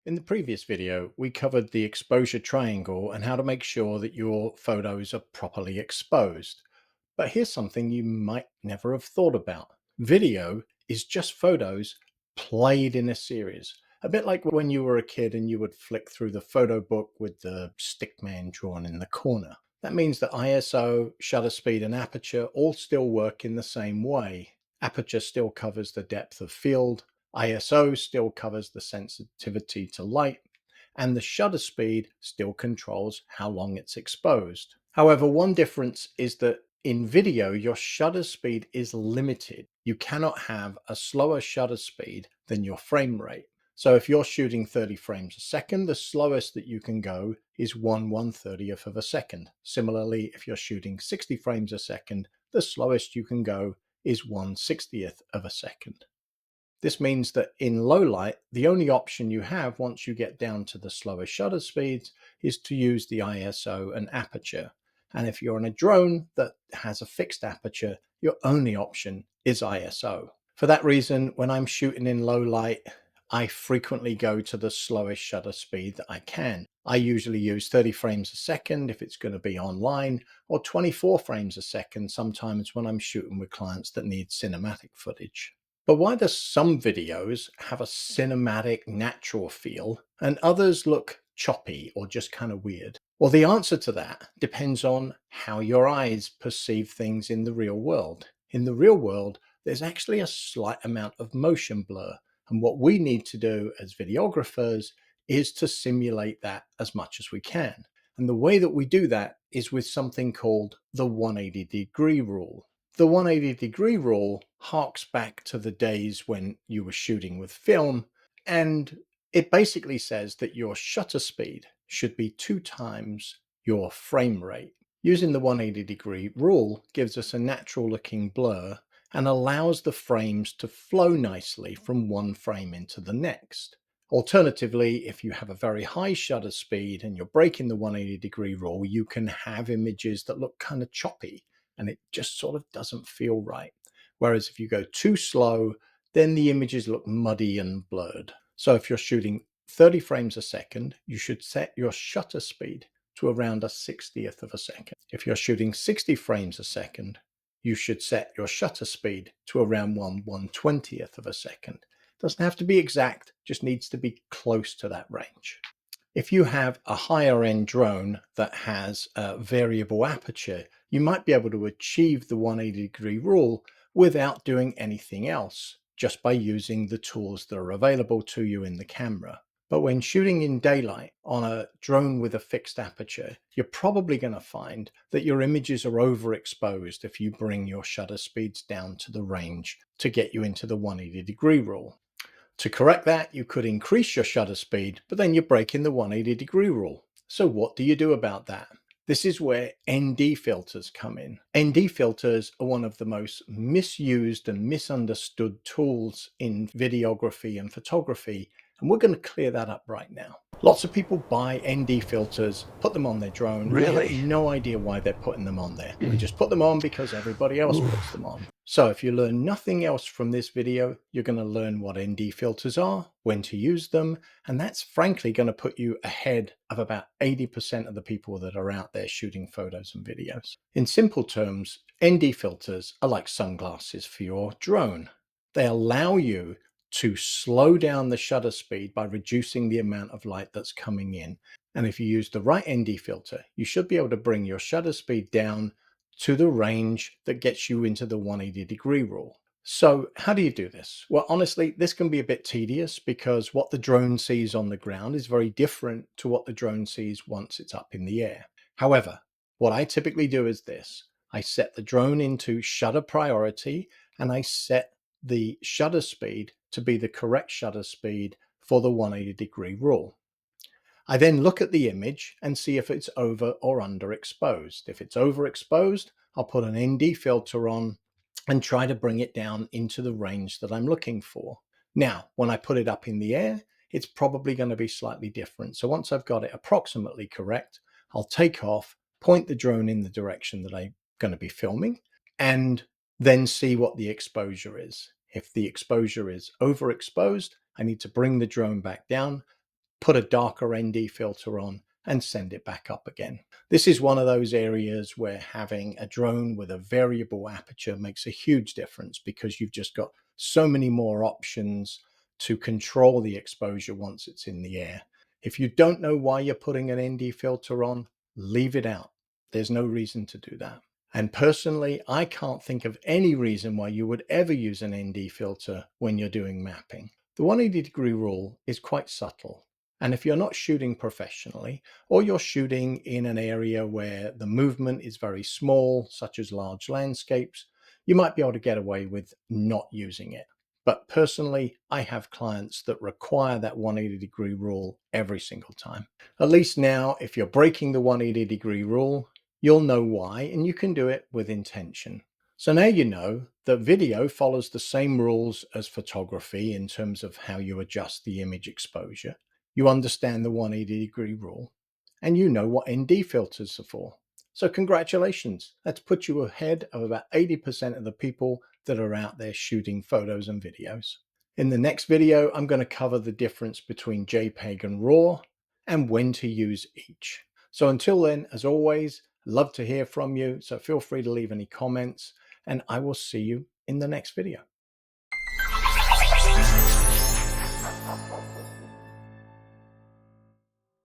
In the previous video, we covered the exposure triangle and how to make sure that your photos are properly exposed. But here's something you might never have thought about. Video is just photos played in a series. A bit like when you were a kid and you would flick through the photo book with the stick man drawn in the corner. That means that ISO, shutter speed, and aperture all still work in the same way. Aperture still covers the depth of field, ISO still covers the sensitivity to light, and the shutter speed still controls how long it's exposed. However, one difference is that in video, your shutter speed is limited. You cannot have a slower shutter speed than your frame rate. So if you're shooting 30 frames a second, the slowest that you can go is 1/130th of a second. Similarly, if you're shooting 60 frames a second, the slowest you can go is 1/60th of a second. This means that in low light, the only option you have once you get down to the slower shutter speeds is to use the ISO and aperture. And if you're on a drone that has a fixed aperture, your only option is ISO. For that reason, when I'm shooting in low light, I frequently go to the slowest shutter speed that I can. I usually use 30 frames a second if it's going to be online, or 24 frames a second sometimes when I'm shooting with clients that need cinematic footage. But why do some videos have a cinematic, natural feel and others look choppy or just kind of weird? Well, the answer to that depends on how your eyes perceive things in the real world. In the real world, there's actually a slight amount of motion blur. And what we need to do as videographers is to simulate that as much as we can. And the way that we do that is with something called the 180-degree rule. The 180-degree rule harks back to the days when you were shooting with film, and it basically says that your shutter speed should be 2 times your frame rate. Using the 180-degree rule gives us a natural looking blur and allows the frames to flow nicely from one frame into the next. Alternatively, if you have a very high shutter speed and you're breaking the 180-degree rule, you can have images that look kind of choppy and it just sort of doesn't feel right. Whereas if you go too slow, then the images look muddy and blurred. So if you're shooting 30 frames a second, you should set your shutter speed to around a 60th of a second. If you're shooting 60 frames a second, you should set your shutter speed to around 1/120th of a second. Doesn't have to be exact, just needs to be close to that range. If you have a higher end drone that has a variable aperture, you might be able to achieve the 180-degree rule without doing anything else, just by using the tools that are available to you in the camera. But when shooting in daylight on a drone with a fixed aperture, you're probably going to find that your images are overexposed if you bring your shutter speeds down to the range to get you into the 180-degree rule. To correct that, you could increase your shutter speed, but then you're breaking the 180-degree rule. So what do you do about that? This is where ND filters come in. ND filters are one of the most misused and misunderstood tools in videography and photography, and we're going to clear that up right now. Lots of people buy ND filters, put them on their drone. We have Really? no idea why they're putting them on there. We just put them on because everybody else puts them on. So if you learn nothing else from this video, you're going to learn what ND filters are, when to use them, and that's frankly going to put you ahead of about 80% of the people that are out there shooting photos and videos. In simple terms, ND filters are like sunglasses for your drone. They allow you to slow down the shutter speed by reducing the amount of light that's coming in. And if you use the right ND filter, you should be able to bring your shutter speed down to the range that gets you into the 180-degree rule. So how do you do this? Well, honestly, this can be a bit tedious because what the drone sees on the ground is very different to what the drone sees once it's up in the air. However, what I typically do is this. I set the drone into shutter priority and I set the shutter speed to be the correct shutter speed for the 180-degree rule. I then look at the image and see if it's over or underexposed. If it's overexposed, I'll put an ND filter on and try to bring it down into the range that I'm looking for. Now, when I put it up in the air, it's probably going to be slightly different. So once I've got it approximately correct, I'll take off, point the drone in the direction that I'm going to be filming, and then see what the exposure is. If the exposure is overexposed, I need to bring the drone back down, put a darker ND filter on, and send it back up again. This is one of those areas where having a drone with a variable aperture makes a huge difference, because you've just got so many more options to control the exposure once it's in the air. If you don't know why you're putting an ND filter on, leave it out. There's no reason to do that. And personally, I can't think of any reason why you would ever use an ND filter when you're doing mapping. The 180-degree rule is quite subtle. And if you're not shooting professionally, or you're shooting in an area where the movement is very small, such as large landscapes, you might be able to get away with not using it. But personally, I have clients that require that 180-degree rule every single time. At least now, if you're breaking the 180-degree rule, you'll know why, and you can do it with intention. So now you know that video follows the same rules as photography in terms of how you adjust the image exposure. You understand the 180-degree rule, and you know what ND filters are for. So congratulations, that's put you ahead of about 80% of the people that are out there shooting photos and videos. In the next video, I'm going to cover the difference between JPEG and RAW and when to use each. So until then, as always, love to hear from you. So feel free to leave any comments, and I will see you in the next video.